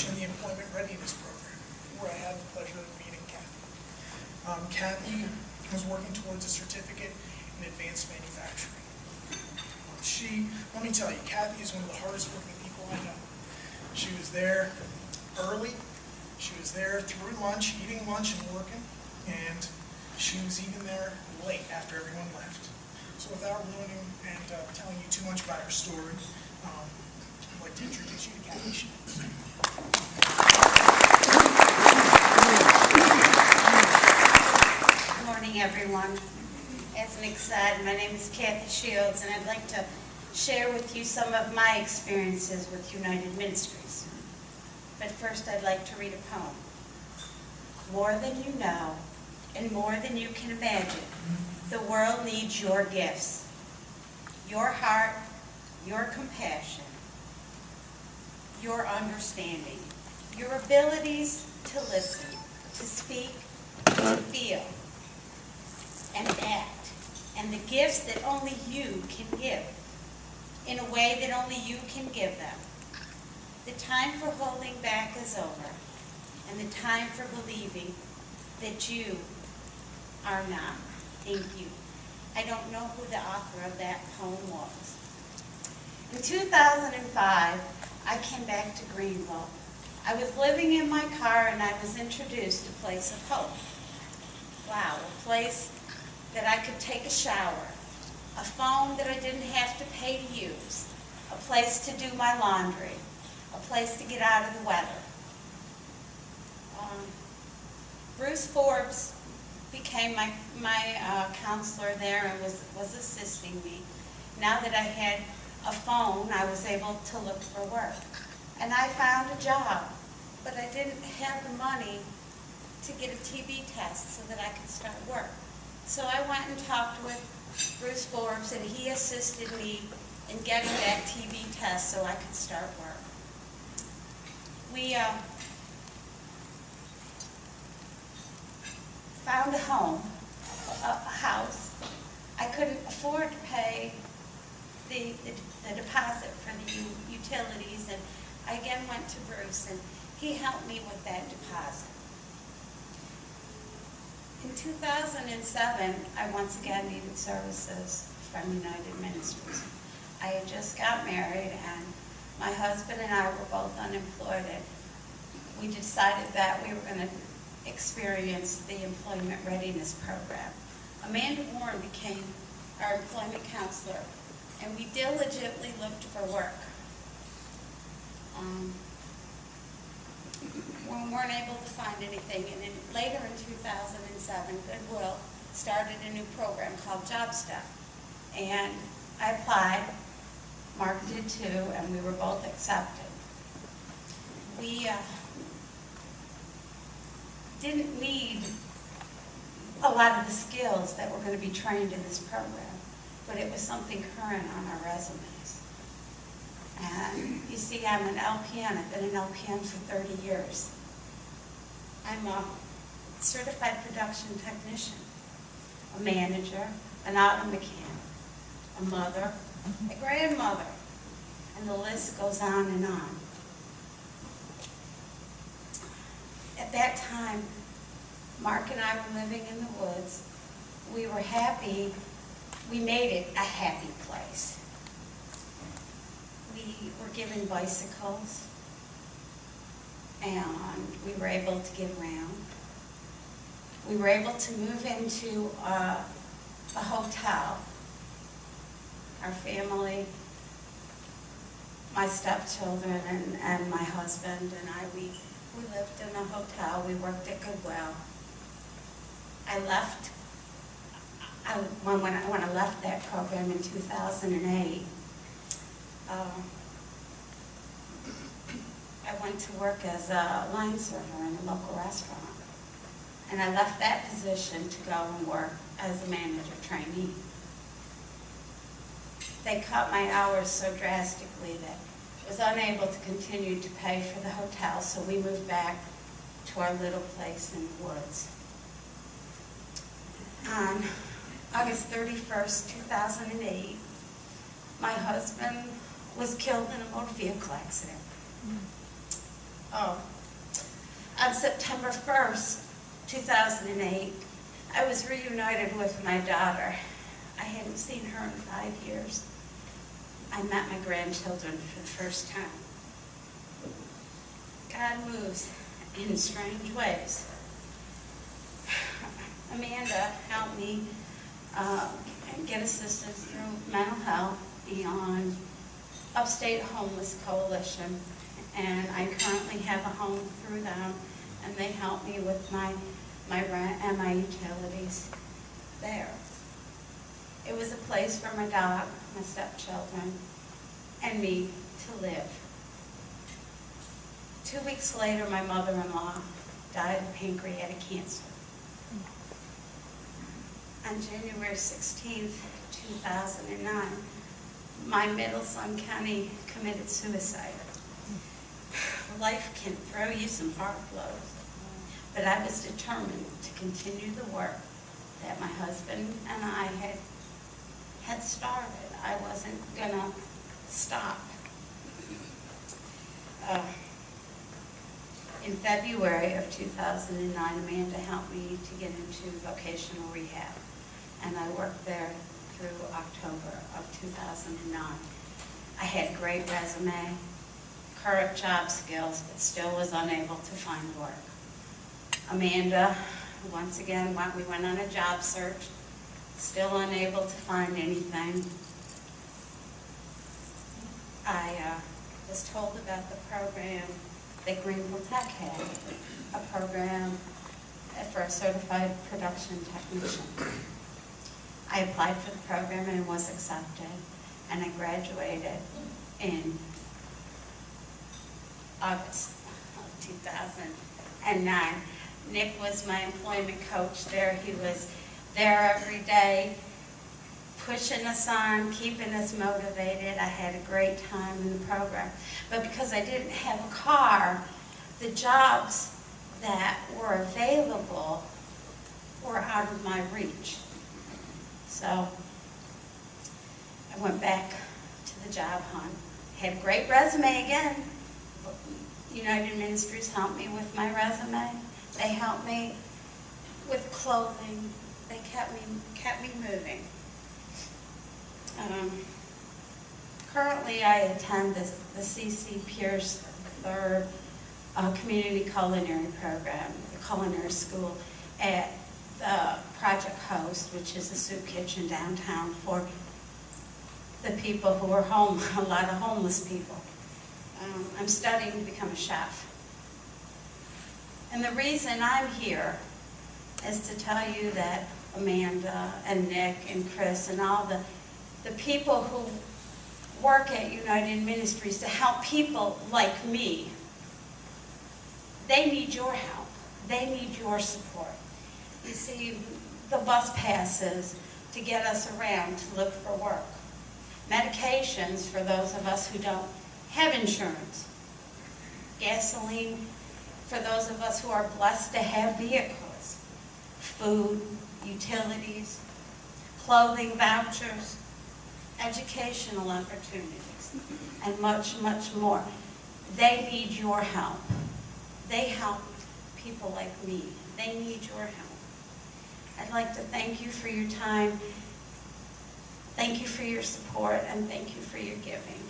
function of the Employment Readiness Program, where I had the pleasure of meeting Cathy. Cathy was working towards a certificate in advanced manufacturing. Let me tell you, Cathy is one of the hardest working people I know. She was there early, she was there through lunch, eating lunch and working, and she was even there late after everyone left. So without ruining and telling you too much about her story, I'd like to introduce you to Cathy Shields. Good morning, everyone. As Nick said, my name is Cathy Shields, and I'd like to share with you some of my experiences with United Ministries. But first, I'd like to read a poem. More than you know, and more than you can imagine, the world needs your gifts, your heart, your compassion, your understanding, your abilities to listen, to speak, to feel, and act, and the gifts that only you can give, in a way that only you can give them. The time for holding back is over, and the time for believing that you are not. Thank you. I don't know who the author of that poem was. In 2005, I came back to Greenville. I was living in my car and I was introduced to Place of Hope. Wow, a place that I could take a shower, a phone that I didn't have to pay to use, a place to do my laundry, a place to get out of the weather. Bruce Forbes became my counselor there and was assisting me. Now that I had a phone, I was able to look for work. And I found a job, but I didn't have the money to get a TB test so that I could start work. So I went and talked with Bruce Forbes, and he assisted me in getting that TB test so I could start work. We found a home, a house. I couldn't afford to pay the deposit for the utilities, and I again went to Bruce, and he helped me with that deposit. In 2007, I once again needed services from United Ministries. I had just got married, and my husband and I were both unemployed, and we decided that we were going to experience the Employment Readiness Program. Amanda Warren became our employment counselor, and we diligently looked for work. We weren't able to find anything, and then later in 2007, Goodwill started a new program called Job Step, and I applied, Mark did too, and we were both accepted. We didn't need a lot of the skills that were going to be trained in this program, but it was something current on our resumes. And you see, I'm an LPN. I've been an LPN for 30 years. I'm a certified production technician, a manager, an auto mechanic, a mother, a grandmother, and the list goes on and on. At that time, Mark and I were living in the woods. We were happy. We made it a happy place. We were given bicycles, and we were able to get around. We were able to move into a hotel. Our family, my stepchildren and my husband and I, we lived in a hotel. We worked at Goodwill. I left, when I left that program in 2008, I went to work as a line server in a local restaurant. And I left that position to go and work as a manager trainee. They cut my hours so drastically that I was unable to continue to pay for the hotel, so we moved back to our little place in the woods. On August 31st, 2008, my husband was killed in a motor vehicle accident. On September 1st, 2008, I was reunited with my daughter. I hadn't seen her in 5 years. I met my grandchildren for the first time. God moves in strange ways. Amanda helped me get assistance through mental health and Upstate Homeless Coalition, and I currently have a home through them, and they help me with my rent and my utilities there. It was a place for my dog, my stepchildren, and me to live. 2 weeks later, my mother-in-law died of pancreatic cancer. On January 16th, 2009, my middle son, Kenny, committed suicide. Life can throw you some hard blows, but I was determined to continue the work that my husband and I had started. I wasn't gonna stop. In February of 2009, Amanda helped me to get into vocational rehab, and I worked there through October of 2009. I had a great resume, current job skills, but still was unable to find work. Amanda, once again, we went on a job search, still unable to find anything. I was told about the program that Greenville Tech had, a program for a certified production technician. I applied for the program and was accepted, and I graduated in August of 2009. Nick was my employment coach there. He was there every day, pushing us on, keeping us motivated. I had a great time in the program. But because I didn't have a car, the jobs that were available were out of my reach. So I went back to the job hunt. Had a great resume again. United Ministries helped me with my resume. They helped me with clothing. They kept me moving. Currently, I attend the C.C. Pierce III Community Culinary Program, the culinary school at the Project Host, which is a soup kitchen downtown for the people who are home, a lot of homeless people. I'm studying to become a chef. And the reason I'm here is to tell you that Amanda and Nick and Chris and all the people who work at United Ministries to help people like me, they need your help. They need your support. You see, the bus passes to get us around to look for work. Medications for those of us who don't have insurance. Gasoline for those of us who are blessed to have vehicles. Food, utilities, clothing vouchers, educational opportunities, and much, much more. They need your help. They help people like me. They need your help. I'd like to thank you for your time, thank you for your support, and thank you for your giving.